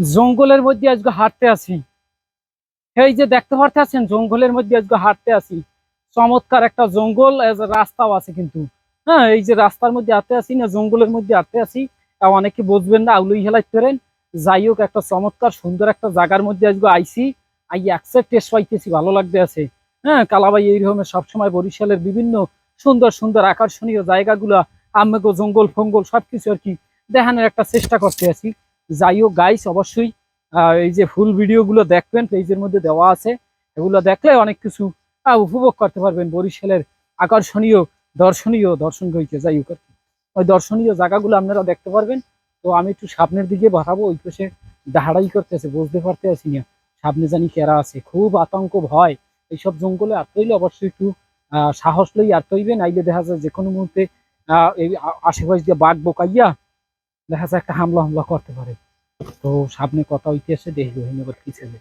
জঙ্গলের মধ্যে আজকে হাঁটতে আসি। এই যে দেখতে পারতেছেন, জঙ্গলের মধ্যে আজকে হাঁটতে আসি। চমৎকার একটা জঙ্গল, রাস্তাও আছে কিন্তু। হ্যাঁ, এই যে রাস্তার মধ্যে হাঁটতে আসি না, জঙ্গলের মধ্যে হাঁটতে আসি। অনেকে বুঝবেন না, আউলই হেলাই করেন। যাই হোক, একটা চমৎকার সুন্দর একটা জায়গার মধ্যে আজকে আইসি। আই একসেপ্ট টেস্ট পাইতেছি, ভালো লাগতে আছে। হ্যাঁ, কালাবাই এইরকম সবসময় বরিশালের বিভিন্ন সুন্দর সুন্দর আকর্ষণীয় জায়গাগুলা আমাকে জঙ্গল ফঙ্গল সবকিছু আর কি দেখানোর একটা চেষ্টা করতে আছি। যাই হোক গাইস, অবশ্যই এই যে ফুল ভিডিও গুলো দেখবেন, পেজের মধ্যে দেওয়া আছে। এগুলো দেখলে অনেক কিছু উপভোগ করতে পারবেন বরিশালের আকর্ষণীয় দর্শনীয় দর্শন গইতে। যাই হোক আর কি, ওই দর্শনীয় জায়গাগুলো আপনারা দেখতে পারবেন। তো আমি একটু সামনের দিকে বাড়াবো, ওই পাশে দাঁড়াই করতেছে, বুঝতে পারতে আছি না সামনে জানি কেরা আছে। খুব আতঙ্ক ভয় এইসব জঙ্গলে আটতে হইলে অবশ্যই একটু সাহস লই আটতে হইবে, নাইলে দেখা যায় যে কোনো মুহূর্তে এই আশেপাশ দিয়ে বাঘ বোকাইয়া দেখা যায় একটা হামলা হামলা করতে পারে। তো সামনে কথা হইতে এসে দেখলো ধন্যবাদ কি ছেলে।